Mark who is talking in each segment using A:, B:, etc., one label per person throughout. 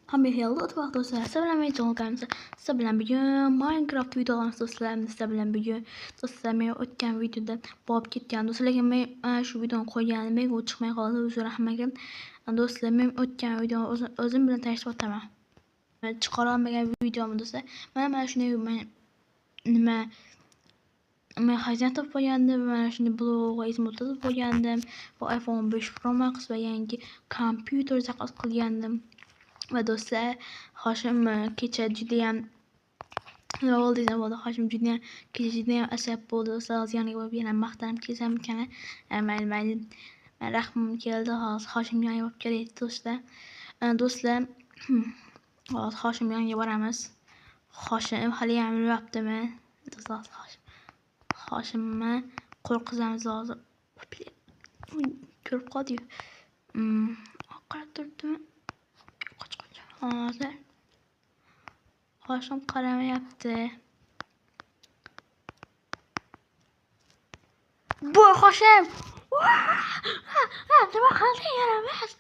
A: Hamma hello do'stlar, sizlar bilan men Jonqamiz. Sizlar bilan bugun Minecraft videolarimiz do'stlar. Sizlar bilan bugun do'stlar men o'tgan videoda bo'lib ketgan do'stlarga men shu videoni qo'yganim menga u chiqmay qoldi. Uzr hammaga. Do'stlar men o'tgan videoni o'zim bilan tanishtirib o'taman. Chiqara olmagan videomi do'stlar. Mana shunday nima men xazinat topib qo'ygandim, mana shunday blog izmni topib qo'ygandim va iPhone 5 Pro Max va yangi kompyuter zaxos qilgandim. Va do'stlar, Hoshim kecha judayam oldingiz bo'ldi. Hoshim judayam kecha judayam asab bo'ldi. Do'stlar, yoniga borib yana maqtanib kelsam ekan. Mayli. Rahmim keldi. Hozir Hoshim yoniga borib kelaylik do'stlar. Do'stlar, hozir Hoshim yoniga boramiz. Hoshim hali ham yuribdimi? Do'stlar, Hoshimni qo'rqizamiz hozir. Ko'rib qoldi-yu. Qarab turdimi? Hozir Hoshim qaramayapti. Bu Hoshim. Nima qildi yaramas?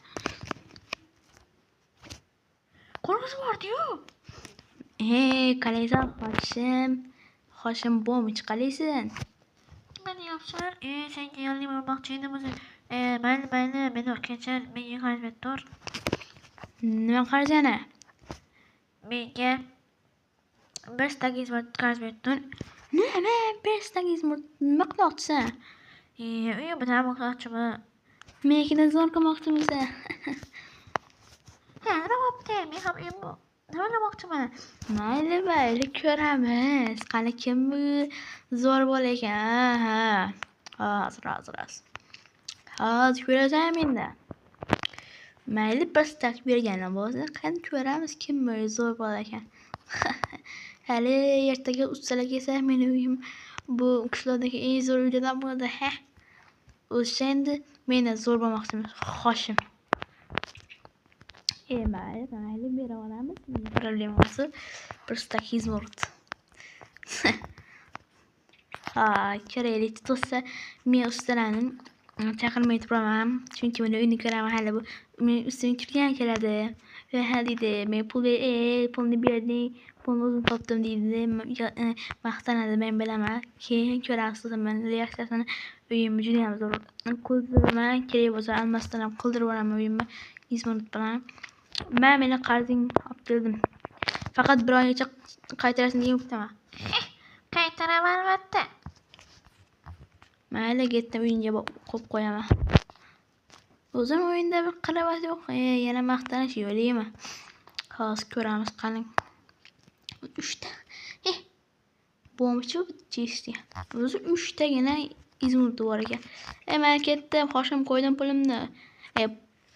A: Qo'rqib bordi-yu. Qalaysan Hoshim? Hoshim bo'mi chiqalaysan?
B: Nima deyapsan? Senga yolg'on bormoqchi edim o'zi. Mayli, meni kechir, menga qarz ber tur.
A: Nima qarzani?
B: Menga 5 tagiz qarz ber tur.
A: Nima 5 tagiz nima qilmoqchisan?
B: Uyim bilan bo'lmoqchiman.
A: Menikini zo'r qilmoqchimisan?
B: Nima bo'pti? Men ham uyim bor. Nima qilmoqchiman?
A: Mayli, ko'ramiz. Qani kim bu zo'r bola ekan? Hozir ko'rasan menda. Mayli, bir stak berganim bo'lsa, qani ko'ramiz kim bu zo'r bola ekan. Hali ertaga ustalar kelsa, meni uyim bu qishloqdagi eng zo'r uylardan bo'ladi. O'sha endi meni zo'r bo'lmoqchimiz, Hoshim. Mayli, bera olamiz. Problemasi bir stak izmort. Kerakli do'stlar, men ustalarni chaqirmay turaman, chunki meni uyni ko'raman. Hali bu men ustim kirgan keladi. Va deydi, men pulni berding, pulni o'zim topdim deydi. Maqtanadi, men bilaman. Keyin ko'rasiz, men reaksiyasini uyimni juda ham zo'r qildiraman. Kerak bo'lsa almasdan ham qildirib yuboraman uyimni izmort bilan. Meni qarzing olib keldim. Faqat bir oygacha qaytarasan degan kutaman.
B: Qaytaraman albatta.
A: Mayli, ketdim uyingga qo'yib qo'yaman. O'zim o'yinda bir qaravat yo'q. Yana maqtanish yo'qmi? Hozir ko'ramiz qani. 3 ta. Bo'mchi chesti. O'zi 3 tagina izmurt bor ekan. Men ketdim, Hoshim qo'ydim pulimni.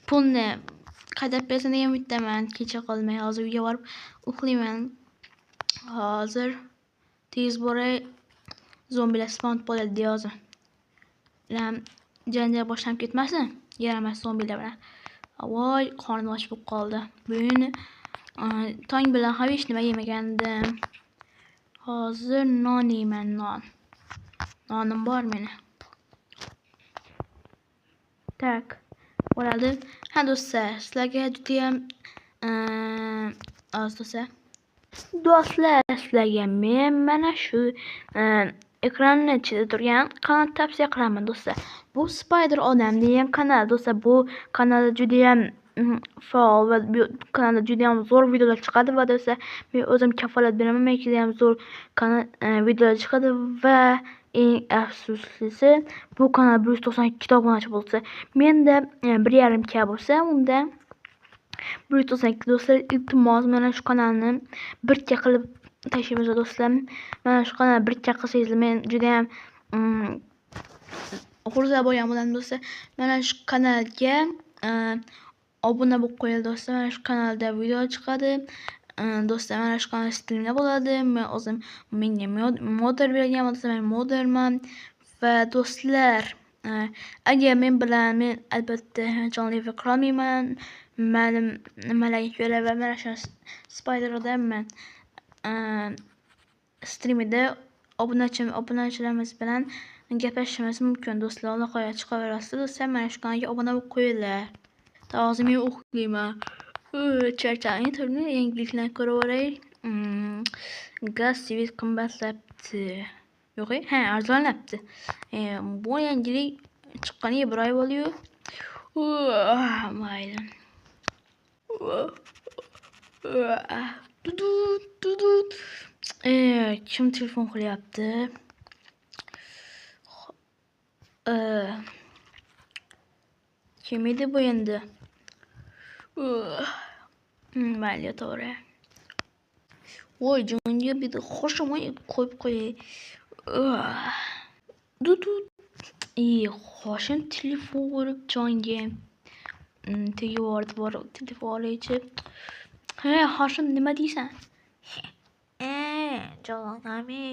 A: Pulni qadab bersan degan umiddaman. Kecha qolmay hozir uyga borib uxlayman. Hozir tez boray, zombilar spawn bo'ladi hozir. Janjal boshlanib ketmasin. Yaramas zombilar bilan. Voy, qornim och bo'lib qoldi. Bugun tong bilan hech nima yemagandim. Hozir non yeyman, nonim bor meni. Tak, bo'ladi. Do'stlar, sizlarga juda ham do'stlar, sizlarga men mana shu ekranning ichida turgan kanal tavsiya qilaman do'stlar. Bu Spider Odam degan kanal do'stlar. Bu kanalda juda ham faol va bu kanalda juda ham zo'r videolar chiqadi va do'stlar, men o'zim kafolat beraman, menga juda ham zo'r kanal videolar chiqadi va eng afsuslisi bu kanal 192 ta obunachi bo'lsa, menda 1.5 k bo'lsa, unda 192 do'stlar, iltimos mana shu kanalni 1 k qilib tashlaymiz do'stlar. Mana shu kanalni 1 k qilsangiz men juda ham xursand bo'lgan bo'laman do'stlar. Mana shu kanalga obuna bo'lib qo'ying do'stlar. Mana shu kanalda video chiqadi. Do'stlar, mana shu kanal streamda bo'ladi. Men o'zim menga modder bergan bo'lsa, men modderman. Va do'stlar, agar men albatta jonli efir qila olmayman. Ma'lum nimalarga ko'ra va mana shu Spider Odamman. Streamida obunachilarimiz bilan gaplashishimiz mumkin do'stlar. Aloqaga chiqaverasiz do'stlar. Mana shu kanalga obuna bo'lib qo'yinglar. Hozir men o'qiyman. Charchaning turli yangiliklarni ko'raveraylik. Gaz svet qimmatlabdi. Yo'q, arzonlabdi. Bu yangilik chiqqaniga 1 oy bo'ldi-yu. Mayli. Dudut. Kim telefon qilyapti? Kim edi bu endi? Mayli, to'g'ri. Voy, jonga bir hoshimga qo'yib qo'yay. Dudut. Hoshim telefon urib jonga. Tegib yubordi telefon oluvchi. Hoshim, nima deysan?
B: Jalolami.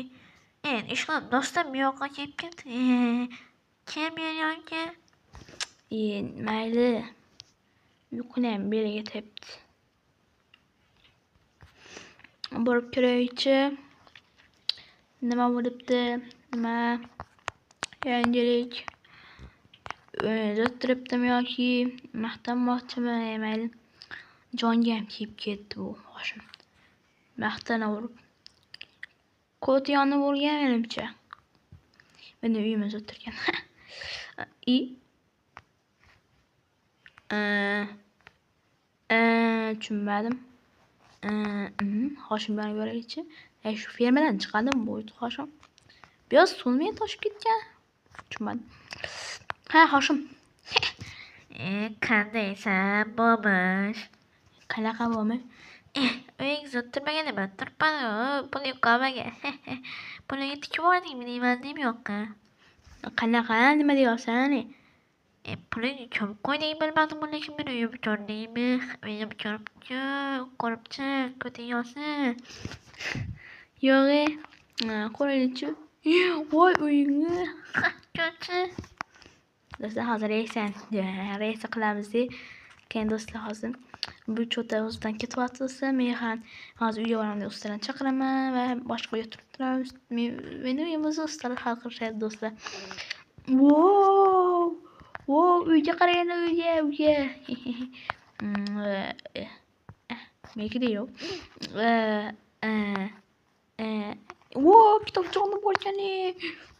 B: Ishqilib do'stim bu yoqqa kelib ketdi. Kim yo'qqa?
A: Mayli. Uyqunam beriga tepdi. Borib ko'raychi. Nima bo'libdi? Nima yangilik? O'tiribdimi yoki maqtanmoqchimi? Mayli. Jonga ham kelib ketdi bu hoshim. Maqtanaverib. Kot yonib o'rgan menimcha. Meni uyimizda o'tirgan. Tushunmadim. Hoshim bilan ko'raychi. Shu fermadan chiqadimi bu hoshim? Biroz so'nmay toshib ketgan. Tushunmadim. Hoshim.
B: Qandaysan, bobosh?
A: Qanaqa bo'lmish?
B: Uyingizda o'tirmagan man turibman. Pulni qolmagan. Pulni tikib yubordingmi deyman deb yo'qqa.
A: Qanaqa? Nima deyapsan?
B: Pulni ko'p qo'yding bilmadim, lekin meni uyimga ko'rdingmi? Uyim ko'ribchi, ko'tingyosin.
A: Yo'q, qo'raychi. Voy, uyingni.
B: Ko'rchi.
A: Do'stlar, hozir reysa qilamiz. Keyin do'stlar, hozir bu cho'ta o'zidan ketyapti. Men ham hozir uyga boraman, ustalarni chaqiraman va boshqa uyga turib turamiz. Meni uyimizda ustalar hal qilishadi do'stlar. Wow, uyga qarang, uyga. Meniki-da yo'q. Wow, kitobchani bo'lgani.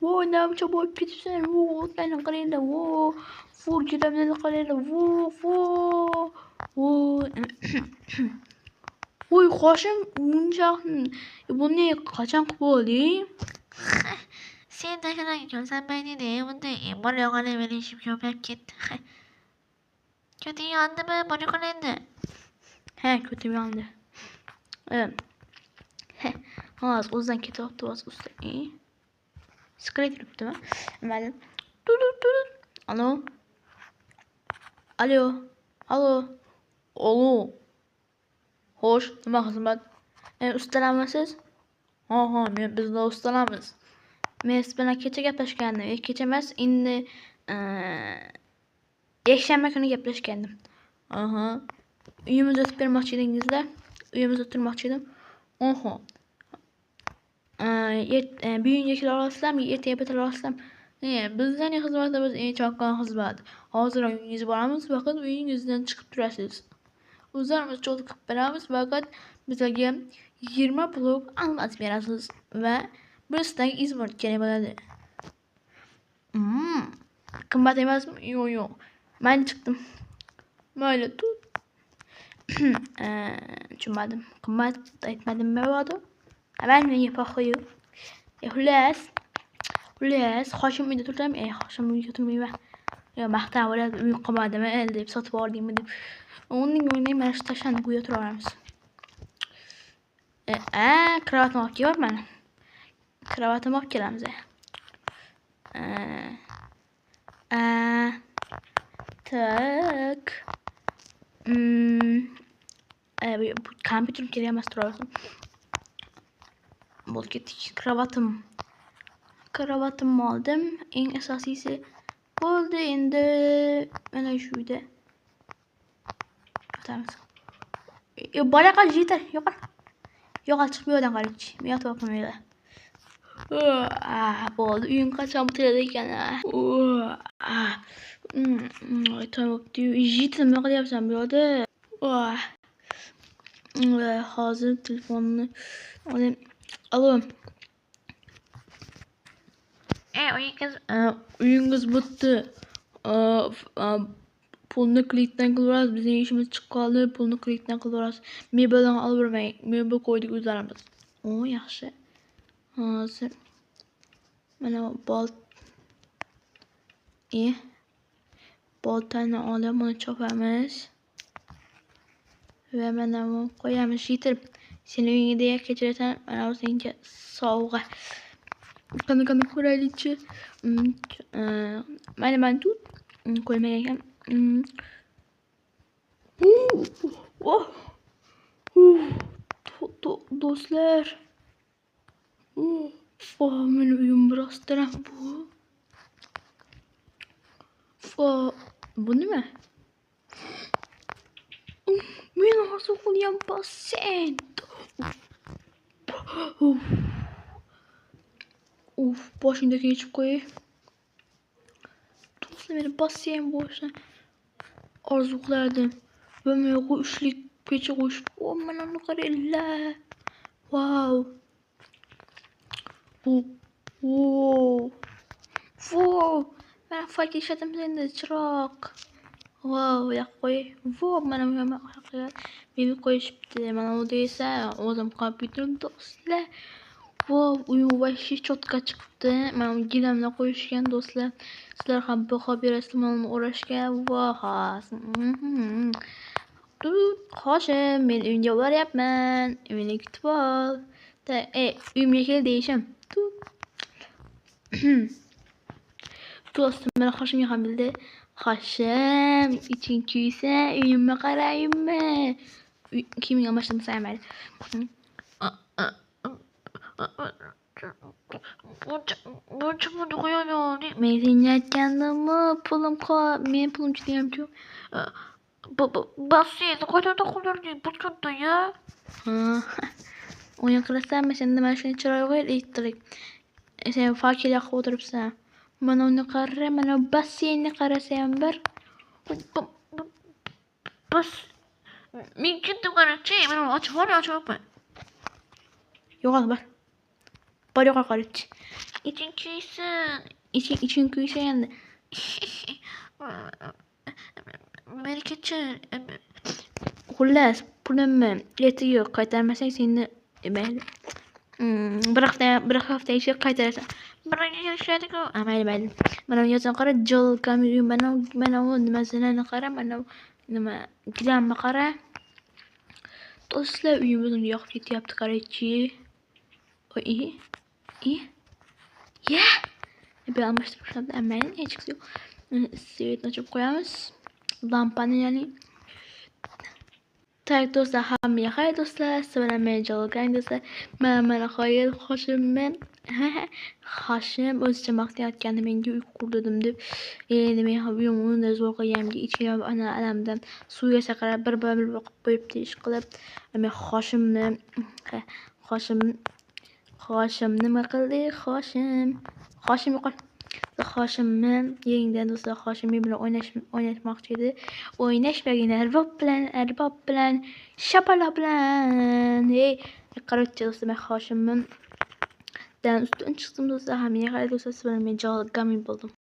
A: Wow, namcha bo'lib ketibsan. Wow, o'tlarni qaranglar. Wow, kitoblarni qaranglar. Wow. Voy, hoshim, buni qachon qilib olding?
B: Sen tashlagan ekansan mayli-da, bunday bola yo'g'ani meni ishim ko'payib ketdi. Ko'ting yondimi? Buni qil endi.
A: Ko'tim yondi. Hozir o'zidan ketyapti usta. Skret turibdimi? Mayli. Alo. Xo'sh, nima xizmat? Ustalarmisiz? Men bizda ustalarmiz. Men siz bilan kecha gaplashgandim. Kecha emas, endi yakshanba kuni gaplashgandim. Uyimizda o'tib bermoqchi edingizlar. Uyimizda o'tirmoqchi edim. Bugunga kela olasizlarmi? Ertaga bitira olasizlarmi? Bizning xizmatimiz eng chaqqon xizmat. Hozir uyingizga boramiz, faqat uyingizdan chiqib turasiz. O'zlarimiz cho'zib qilib beramiz, faqat bizga 20 blok almas berasiz va birisidan izmort kerak bo'ladi. Qimmat emasmi? Yo'q. Men chiqdim. Mayli, tut. Tushunmadim. Qimmat aytmadimmi bu? Men menga paxoyu. Xullas, hoshim uyda turdim. Hoshim uyda turmayman. Maqtan bo'ladi, uy qilmadimi deb sotib yubordingmi deb. Uning o'rniga mana shu tashlandiq uyda turaveramiz. Kravatim olib kelyapman. Kravatim olib kelamiz. Tak. Bu kompyuterim kerak emas, turaversin. Bo'lib ketdik. Kravatim oldim. Eng asosiysi bo'ldi. Endi mana shu uyda yotamiz. Bola qal yetar. Yo'qol, chiqib bu yerdan qaraychi. Men yotyapman uyda. Bo'ldi. Uyim qachon bitiladi ekan? Aytayapti. Nima qilyapsan bu yerda? Hozir telefonni olayım. Alo. Uyingiz bitdi. Pulni kreditdan qilaverasiz. Bizning ishimiz chiqib qoldi. Pulni kreditdan qilaverasiz. Mebeldan olib bermang. Mebel qo'ydik o'zlarimiz. O, yaxshi. Hozir mana boltani olib buni chopamiz. Va mana bu qo'yamiz. Yetirib. Seni uyingda kechirasan. Mana bu senga sovg'a. Qani ko'raylikchi. Mana tut. Qo'ymagan ekan. Do'stlar. Meni uyim biroz taraf bu. Bu nima? Men hozir qo'ygan basseyn. Boshingda kechib qo'y. Do'stlar, meni basseyn bo'lishni orzu qilardim. Va men uchlik pecha qo'yishib, mana uni qaranglar. Wow. Mana fak ishladim endi chiroq. Wow, yoq qo'y. Mana bu ham haqiqat. Meni qo'yishibdi. Mana bu esa o'zim kompyuterim do'stlar. Uyim vashi cho'tka chiqibdi. Mana bu gilamda qo'yishgan do'stlar. Sizlar ham baho berasizlar mana uni o'rashga. Hoshim, men uyga boryapman. Meni kutib ol. Uyimga kel deyishim. Do'stim meni Hoshimga ham bildi. Hoshim, iching kuysa, uyimga qaraymi? Kimga almashtirmasa mayli. Buncha pulni qo'yaman. Men senga aytgandimmi, pulim men pulim judayam-ku. Basseyn qayerda qolding? Butunda ya. O'yin qilasanmi? Sen nima shuni chiroyli elektrik. Sen fakir yoqib o'tiribsan. Mana uni qara, mana basseynni qarasam bir. Bas. Men ketdim qarachi, mana ochib. Yo'q, bar. Bor yo'q qarachi. Iching kuysin endi. Meni kechir. Xullas, pulimni ertaga qaytarmasang seni mayli. Bir hafta ishga qaytarasan. Bir oyga ishlaydi-ku. Mayli. Mana yozgan qara, jol kamera mana bu nimasini qara, mana nima gilamni qara. Do'stlar, uyimizni yoqib ketyapti qarachi. Ya. Bir almashtirib qo'yamiz. Mayli, hech qisi yo'q. Svet ochib qo'yamiz. Lampani ya'ni. Tak do'stlar, hammaga xayr do'stlar. Sizlar meni jo'lgang do'stlar. Mana xoyir Hoshim o'zicha maqtayotgandi menga uy qurdim deb. Endi men ham uyimni zo'r qilganimga ichkariga ana alamdan suvga chaqirib bir qilib qo'yibdi ish qilib. Men Hoshimni nima qildi? Hoshim yo'qol. Hoshimni yengdan do'stlar, Hoshim bilan o'ynashmoqchi edi. O'ynashmagin arbob bilan, shapala bilan. Qarorchi do'stlar, men Hoshimni dan ustun chiqdim do'stlar. Hammaga xayr do'stlar, sizlar men gamin bo'ldim.